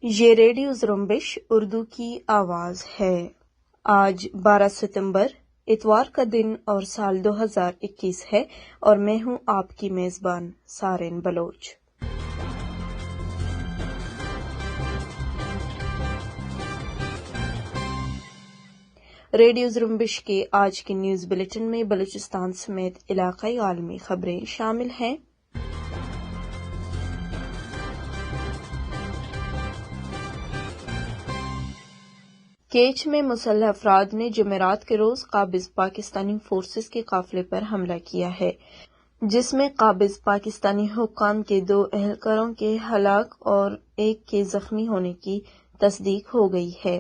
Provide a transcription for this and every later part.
یہ ریڈیو زرمبش اردو کی آواز ہے۔ آج 12 ستمبر اتوار کا دن اور سال 2021 ہے اور میں ہوں آپ کی میزبان سارین بلوچ۔ ریڈیو زرمبش کے آج کے نیوز بلیٹن میں بلوچستان سمیت علاقائی عالمی خبریں شامل ہیں۔ کیچ میں مسلح افراد نے جمعرات کے روز قابض پاکستانی فورسز کے قافلے پر حملہ کیا ہے، جس میں قابض پاکستانی حکام کے 2 اہلکاروں کے ہلاک اور 1 کے زخمی ہونے کی تصدیق ہو گئی ہے۔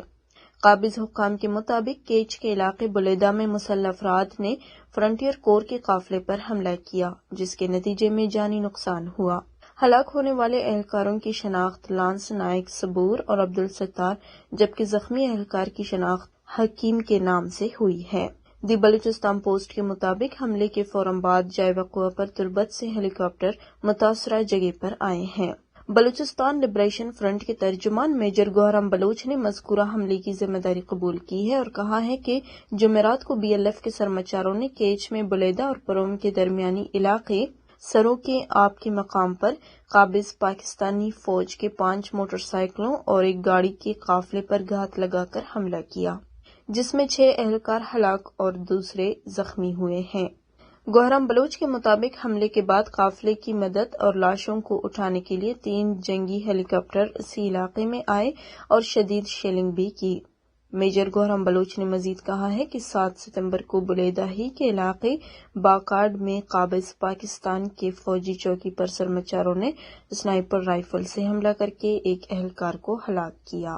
قابض حکام کے مطابق کیچ کے علاقے بلیدہ میں مسلح افراد نے فرنٹیئر کور کے قافلے پر حملہ کیا، جس کے نتیجے میں جانی نقصان ہوا۔ ہلاک ہونے والے اہلکاروں کی شناخت لانس نائک صبور اور عبدالستار جبکہ زخمی اہلکار کی شناخت حکیم کے نام سے ہوئی ہے۔ دی بلوچستان پوسٹ کے مطابق حملے کے فوراً بعد جائے وقوع پر تربت سے ہیلی کاپٹر متاثرہ جگہ پر آئے ہیں۔ بلوچستان لبریشن فرنٹ کے ترجمان میجر گوہرام بلوچ نے مذکورہ حملے کی ذمہ داری قبول کی ہے اور کہا ہے کہ جمعرات کو BLF کے سرمچاروں نے کیچ میں بلیدہ اور پروم کے درمیانی علاقے سروں کے آپ کے مقام پر قابض پاکستانی فوج کے 5 موٹر سائیکلوں اور 1 گاڑی کے قافلے پر گھات لگا کر حملہ کیا، جس میں 6 اہلکار ہلاک اور دوسرے زخمی ہوئے ہیں۔ گوہرام بلوچ کے مطابق حملے کے بعد قافلے کی مدد اور لاشوں کو اٹھانے کے لیے 3 جنگی ہیلی کاپٹر اسی علاقے میں آئے اور شدید شیلنگ بھی کی۔ میجر گوہرام بلوچ نے مزید کہا ہے کہ 7 ستمبر کو بلیدہ ہی کے علاقے باکارڈ میں قابض پاکستان کے فوجی چوکی پر سرمچاروں نے سنائپر رائفل سے حملہ کر کے 1 اہلکار کو ہلاک کیا۔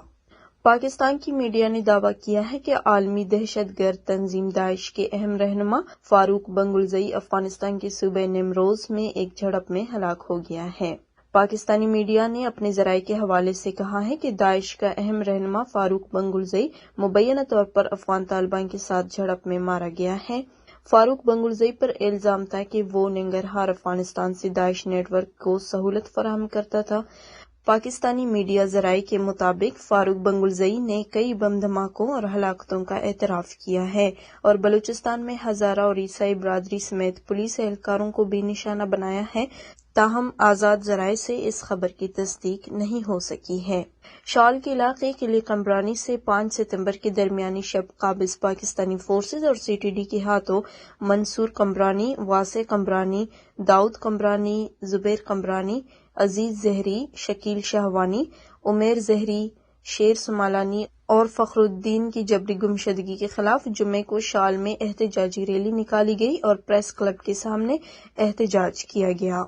پاکستان کی میڈیا نے دعویٰ کیا ہے کہ عالمی دہشت گرد تنظیم داعش کے اہم رہنما فاروق بنگلزئی افغانستان کے صوبہ نیمروز میں ایک جھڑپ میں ہلاک ہو گیا ہے۔ پاکستانی میڈیا نے اپنے ذرائع کے حوالے سے کہا ہے کہ داعش کا اہم رہنما فاروق بنگلزئی مبینہ طور پر افغان طالبان کے ساتھ جھڑپ میں مارا گیا ہے۔ فاروق بنگلزئی پر الزام تھا کہ وہ ننگرہار افغانستان سے داعش نیٹ ورک کو سہولت فراہم کرتا تھا۔ پاکستانی میڈیا ذرائع کے مطابق فاروق بنگلزئی نے کئی بم دھماکوں اور ہلاکتوں کا اعتراف کیا ہے اور بلوچستان میں ہزارہ اور عیسائی برادری سمیت پولیس اہلکاروں کو بھی نشانہ بنایا ہے، تاہم آزاد ذرائع سے اس خبر کی تصدیق نہیں ہو سکی ہے۔ شال کے علاقے قلعہ قمرانی سے 5 ستمبر کے درمیانی شب قابض پاکستانی فورسز اور CTD کے ہاتھوں منصور قمرانی، واسع قمرانی، داؤد قمرانی، زبیر قمرانی، عزیز زہری، شکیل شہوانی، عمیر زہری، شیر سمالانی اور فخر الدین کی جبری گمشدگی کے خلاف جمعے کو شال میں احتجاجی ریلی نکالی گئی اور پریس کلب کے سامنے احتجاج کیا گیا۔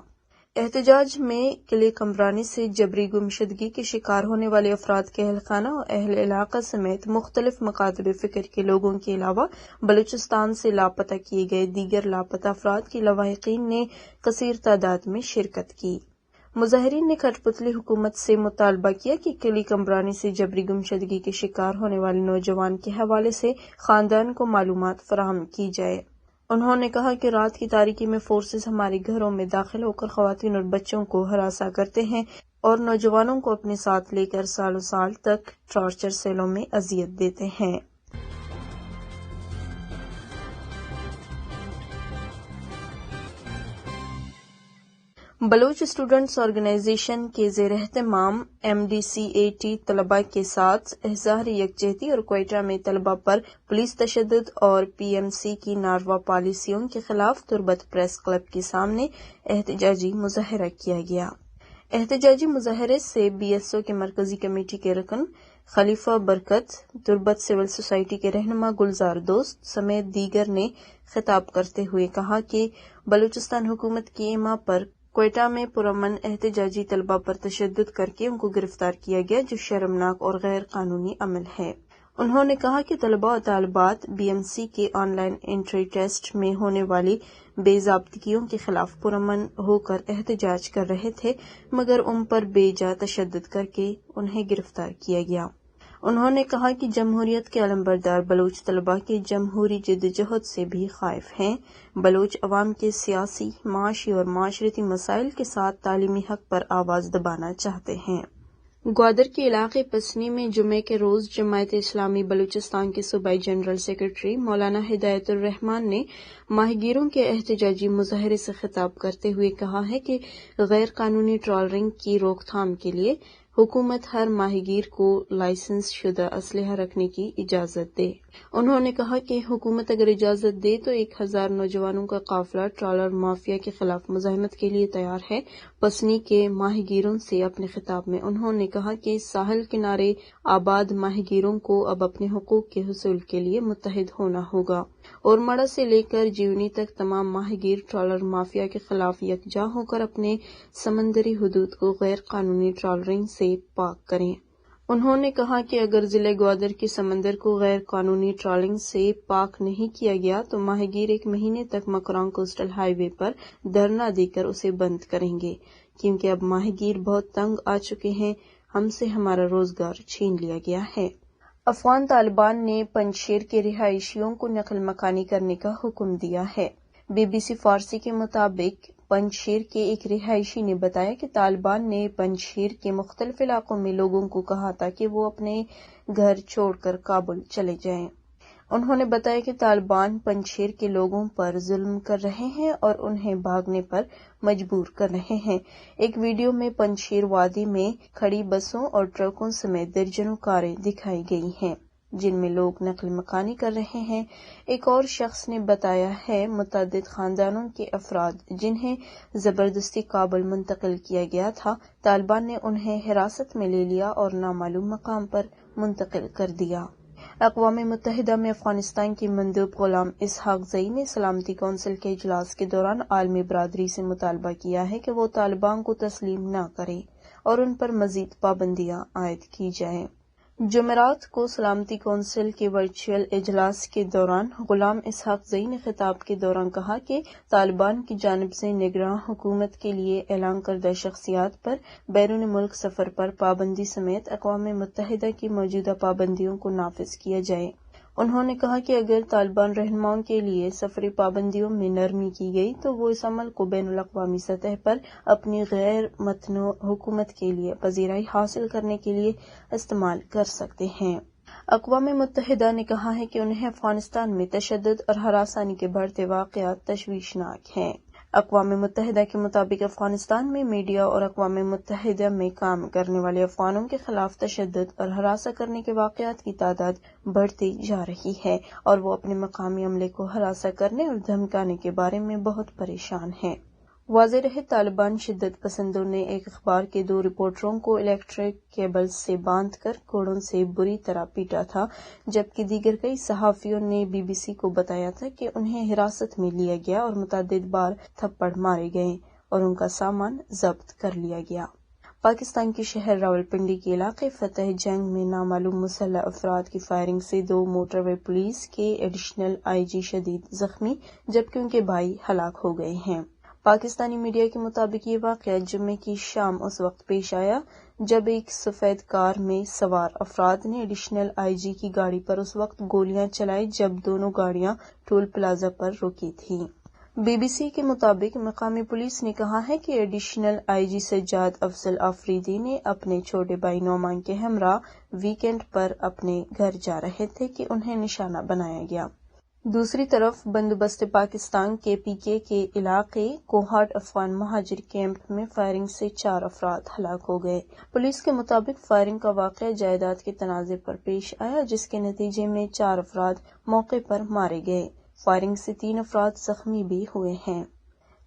احتجاج میں قلعہ قمرانی سے جبری گمشدگی کے شکار ہونے والے افراد کے اہلخانہ اور اہل علاقہ سمیت مختلف مکاتب فکر کے لوگوں کے علاوہ بلوچستان سے لاپتہ کیے گئے دیگر لاپتہ افراد کے لواحقین نے کثیر تعداد میں شرکت کی۔ مظاہرین نے کھٹ پتلی حکومت سے مطالبہ کیا کہ قلعہ قمرانی سے جبری گمشدگی کے شکار ہونے والے نوجوان کے حوالے سے خاندان کو معلومات فراہم کی جائے۔ انہوں نے کہا کہ رات کی تاریکی میں فورسز ہمارے گھروں میں داخل ہو کر خواتین اور بچوں کو ہراساں کرتے ہیں اور نوجوانوں کو اپنے ساتھ لے کر سالوں سال تک ٹارچر سیلوں میں اذیت دیتے ہیں۔ بلوچ اسٹوڈنٹس آرگنائزیشن کے زیر اہتمام MDCAT طلباء کے ساتھ اظہار یکجہتی اور کوئٹہ میں طلباء پر پولیس تشدد اور PMC کی ناروا پالیسیوں کے خلاف تربت پریس کلب کے سامنے احتجاجی مظاہرہ کیا گیا۔ احتجاجی مظاہرے سے BSO کے مرکزی کمیٹی کے رکن خلیفہ برکت، تربت سول سوسائٹی کے رہنما گلزار دوست سمیت دیگر نے خطاب کرتے ہوئے کہا کہ بلوچستان حکومت کی ایما پر کوئٹہ میں پرامن احتجاجی طلباء پر تشدد کر کے ان کو گرفتار کیا گیا، جو شرمناک اور غیر قانونی عمل ہے۔ انہوں نے کہا کہ طلباء و طالبات BMC کے آن لائن انٹری ٹیسٹ میں ہونے والی بے ضابطگیوں کے خلاف پرامن ہو کر احتجاج کر رہے تھے، مگر ان پر بے جا تشدد کر کے انہیں گرفتار کیا گیا۔ انہوں نے کہا کہ جمہوریت کے علمبردار بلوچ طلباء کے جمہوری جدوجہد سے بھی خائف ہیں، بلوچ عوام کے سیاسی، معاشی اور معاشرتی مسائل کے ساتھ تعلیمی حق پر آواز دبانا چاہتے ہیں۔ گوادر کے علاقے پسنی میں جمعے کے روز جماعت اسلامی بلوچستان کے صوبائی جنرل سیکرٹری مولانا ہدایت الرحمان نے ماہی گیروں کے احتجاجی مظاہرے سے خطاب کرتے ہوئے کہا ہے کہ غیر قانونی ٹرالرنگ کی روک تھام کے لیے حکومت ہر ماہی گیر کو لائسنس شدہ اسلحہ رکھنے کی اجازت دے۔ انہوں نے کہا کہ حکومت اگر اجازت دے تو 1000 نوجوانوں کا قافلہ ٹرالر مافیا کے خلاف مزاحمت کے لیے تیار ہے۔ پسنی کے ماہی گیروں سے اپنے خطاب میں انہوں نے کہا کہ ساحل کنارے آباد ماہی گیروں کو اب اپنے حقوق کے حصول کے لیے متحد ہونا ہوگا اور مڑا سے لے کر جیونی تک تمام ماہی گیر ٹرالر مافیا کے خلاف یکجا ہو کر اپنے سمندری حدود کو غیر قانونی ٹرالرنگ سے پاک کریں۔ انہوں نے کہا کہ اگر ضلع گوادر کے سمندر کو غیر قانونی ٹرالنگ سے پاک نہیں کیا گیا تو ماہی گیر 1 مہینے تک مکرانگ کوسٹل ہائی وے پر دھرنا دے کر اسے بند کریں گے، کیونکہ اب ماہی گیر بہت تنگ آ چکے ہیں، ہم سے ہمارا روزگار چھین لیا گیا ہے۔ افغان طالبان نے پنجشیر کے رہائشیوں کو نقل مکانی کرنے کا حکم دیا ہے۔ BBC فارسی کے مطابق پنجشیر کے ایک رہائشی نے بتایا کہ طالبان نے پنجشیر کے مختلف علاقوں میں لوگوں کو کہا تھا کہ وہ اپنے گھر چھوڑ کر کابل چلے جائیں۔ انہوں نے بتایا کہ طالبان پنجشیر کے لوگوں پر ظلم کر رہے ہیں اور انہیں بھاگنے پر مجبور کر رہے ہیں۔ ایک ویڈیو میں پنجشیر وادی میں کھڑی بسوں اور ٹرکوں سمیت درجنوں کاریں دکھائی گئی ہیں جن میں لوگ نقل مکانی کر رہے ہیں۔ ایک اور شخص نے بتایا ہے متعدد خاندانوں کے افراد جنہیں زبردستی کابل منتقل کیا گیا تھا، طالبان نے انہیں حراست میں لے لیا اور نامعلوم مقام پر منتقل کر دیا۔ اقوام متحدہ میں افغانستان کی مندوب غلام اسحاق زئی نے سلامتی کونسل کے اجلاس کے دوران عالمی برادری سے مطالبہ کیا ہے کہ وہ طالبان کو تسلیم نہ کرے اور ان پر مزید پابندیاں عائد کی جائیں۔ جمعرات کو سلامتی کونسل کے ورچوئل اجلاس کے دوران غلام اسحاق زئی نے خطاب کے دوران کہا کہ طالبان کی جانب سے نگراں حکومت کے لیے اعلان کردہ شخصیات پر بیرون ملک سفر پر پابندی سمیت اقوام متحدہ کی موجودہ پابندیوں کو نافذ کیا جائے۔ انہوں نے کہا کہ اگر طالبان رہنماؤں کے لیے سفری پابندیوں میں نرمی کی گئی تو وہ اس عمل کو بین الاقوامی سطح پر اپنی غیر متنوع حکومت کے لیے پذیرائی حاصل کرنے کے لیے استعمال کر سکتے ہیں۔ اقوام متحدہ نے کہا ہے کہ انہیں افغانستان میں تشدد اور ہراسانی کے بڑھتے واقعات تشویشناک ہیں۔ اقوام متحدہ کے مطابق افغانستان میں میڈیا اور اقوام متحدہ میں کام کرنے والے افغانوں کے خلاف تشدد اور ہراساں کرنے کے واقعات کی تعداد بڑھتی جا رہی ہے اور وہ اپنے مقامی عملے کو ہراساں کرنے اور دھمکانے کے بارے میں بہت پریشان ہیں۔ واضح رہے طالبان شدت پسندوں نے ایک اخبار کے 2 رپورٹروں کو الیکٹرک کیبلز سے باندھ کر کوڑوں سے بری طرح پیٹا تھا، جبکہ دیگر کئی صحافیوں نے BBC کو بتایا تھا کہ انہیں حراست میں لیا گیا اور متعدد بار تھپڑ مارے گئے اور ان کا سامان ضبط کر لیا گیا۔ پاکستان کے شہر راولپنڈی کے علاقے فتح جنگ میں نامعلوم مسلح افراد کی فائرنگ سے 2 موٹر وے پولیس کے ایڈیشنل IG شدید زخمی جبکہ ان کے بھائی ہلاک ہو گئے ہیں۔ پاکستانی میڈیا کے مطابق یہ واقعہ جمعے کی شام اس وقت پیش آیا جب ایک سفید کار میں سوار افراد نے ایڈیشنل IG کی گاڑی پر اس وقت گولیاں چلائی جب دونوں گاڑیاں ٹول پلازا پر رکی تھیں۔ BBC کے مطابق مقامی پولیس نے کہا ہے کہ ایڈیشنل IG سجاد افضل آفریدی نے اپنے چھوٹے بھائی نعمان کے ہمراہ ویکینڈ پر اپنے گھر جا رہے تھے کہ انہیں نشانہ بنایا گیا۔ دوسری طرف بندوبست پاکستان کے PK کے علاقے کوہاٹ افغان مہاجر کیمپ میں فائرنگ سے 4 افراد ہلاک ہو گئے۔ پولیس کے مطابق فائرنگ کا واقعہ جائیداد کے تنازع پر پیش آیا جس کے نتیجے میں 4 افراد موقع پر مارے گئے۔ فائرنگ سے 3 افراد زخمی بھی ہوئے ہیں۔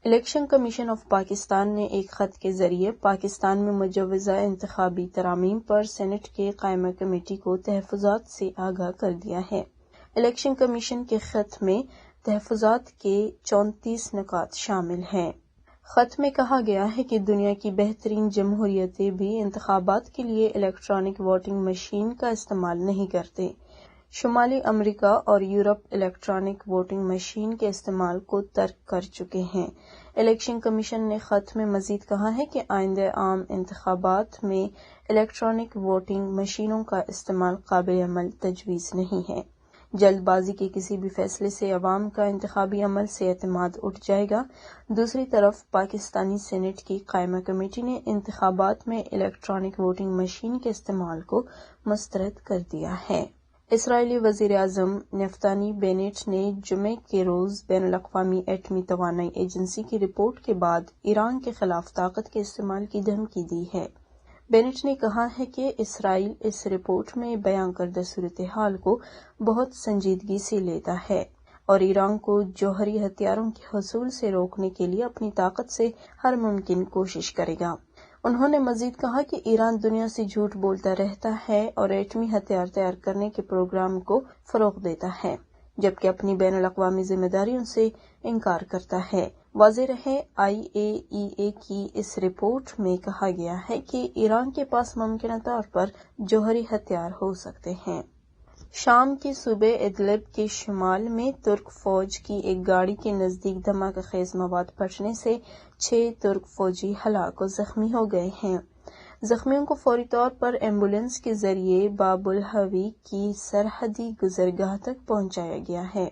الیکشن کمیشن آف پاکستان نے ایک خط کے ذریعے پاکستان میں مجوزہ انتخابی ترامیم پر سینٹ کے قائمہ کمیٹی کو تحفظات سے آگاہ کر دیا ہے۔ الیکشن کمیشن کے خط میں تحفظات کے 34 نکات شامل ہیں۔ خط میں کہا گیا ہے کہ دنیا کی بہترین جمہوریتیں بھی انتخابات کے لیے الیکٹرانک ووٹنگ مشین کا استعمال نہیں کرتے۔ شمالی امریکہ اور یورپ الیکٹرانک ووٹنگ مشین کے استعمال کو ترک کر چکے ہیں۔ الیکشن کمیشن نے خط میں مزید کہا ہے کہ آئندہ عام انتخابات میں الیکٹرانک ووٹنگ مشینوں کا استعمال قابل عمل تجویز نہیں ہے۔ جلد بازی کے کسی بھی فیصلے سے عوام کا انتخابی عمل سے اعتماد اٹھ جائے گا۔ دوسری طرف پاکستانی سینیٹ کی قائمہ کمیٹی نے انتخابات میں الیکٹرانک ووٹنگ مشین کے استعمال کو مسترد کر دیا ہے۔ اسرائیلی وزیر اعظم نفتالی بینٹ نے جمعے کے روز بین الاقوامی ایٹمی توانائی ایجنسی کی رپورٹ کے بعد ایران کے خلاف طاقت کے استعمال کی دھمکی دی ہے۔ بینٹ نے کہا ہے کہ اسرائیل اس رپورٹ میں بیان کردہ صورتحال کو بہت سنجیدگی سے لیتا ہے اور ایران کو جوہری ہتھیاروں کے حصول سے روکنے کے لیے اپنی طاقت سے ہر ممکن کوشش کرے گا۔ انہوں نے مزید کہا کہ ایران دنیا سے جھوٹ بولتا رہتا ہے اور ایٹمی ہتھیار تیار کرنے کے پروگرام کو فروغ دیتا ہے، جبکہ اپنی بین الاقوامی ذمہ داریوں سے انکار کرتا ہے۔ واضح رہے، IAEA کی اس رپورٹ میں کہا گیا ہے کہ ایران کے پاس ممکنہ طور پر جوہری ہتھیار ہو سکتے ہیں۔ شام کے صوبے ادلب کے شمال میں ترک فوج کی ایک گاڑی کے نزدیک دھماکہ خیز مواد پھٹنے سے 6 ترک فوجی ہلاک و زخمی ہو گئے ہیں۔ زخمیوں کو فوری طور پر ایمبولینس کے ذریعے باب الہوی کی سرحدی گزرگاہ تک پہنچایا گیا ہے۔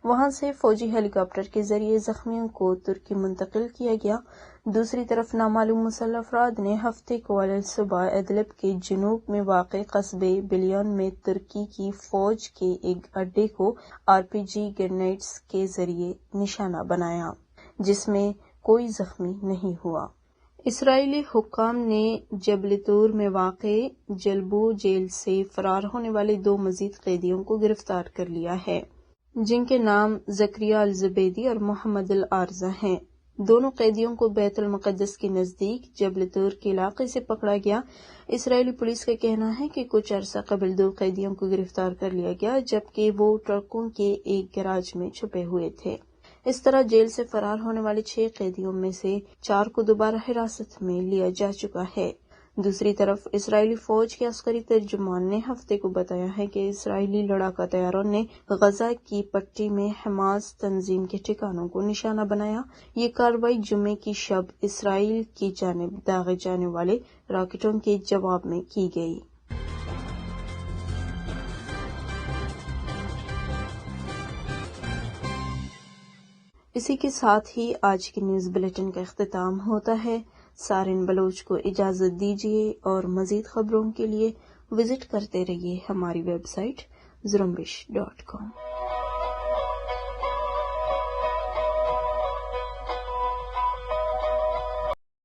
وہاں سے فوجی ہیلی کاپٹر کے ذریعے زخمیوں کو ترکی منتقل کیا گیا۔ دوسری طرف نامعلوم مسلح افراد نے ہفتے کو صبح ادلب کے جنوب میں واقع قصبے بلیون میں ترکی کی فوج کے ایک اڈے کو RPG گرینیڈز کے ذریعے نشانہ بنایا، جس میں کوئی زخمی نہیں ہوا۔ اسرائیلی حکام نے جبل طور میں واقع جلبو جیل سے فرار ہونے والے 2 مزید قیدیوں کو گرفتار کر لیا ہے، جن کے نام زکریہ الزبیدی اور محمد العارضہ ہیں۔ دونوں قیدیوں کو بیت المقدس کے نزدیک جبل طور کے علاقے سے پکڑا گیا۔ اسرائیلی پولیس کا کہنا ہے کہ کچھ عرصہ قبل 2 قیدیوں کو گرفتار کر لیا گیا، جبکہ وہ ٹرکوں کے ایک گیراج میں چھپے ہوئے تھے۔ اس طرح جیل سے فرار ہونے والے 6 قیدیوں میں سے 4 کو دوبارہ حراست میں لیا جا چکا ہے۔ دوسری طرف اسرائیلی فوج کے عسکری ترجمان نے ہفتے کو بتایا ہے کہ اسرائیلی لڑاکا طیاروں نے غزہ کی پٹی میں حماس تنظیم کے ٹھکانوں کو نشانہ بنایا۔ یہ کارروائی جمعے کی شب اسرائیل کی جانب داغے جانے والے راکٹوں کے جواب میں کی گئی۔ اسی کے ساتھ ہی آج کی نیوز بلیٹن کا اختتام ہوتا ہے۔ سارن بلوچ کو اجازت دیجیے اور مزید خبروں کے لیے وزٹ کرتے رہیے ہماری ویب سائٹ زرمبش.com۔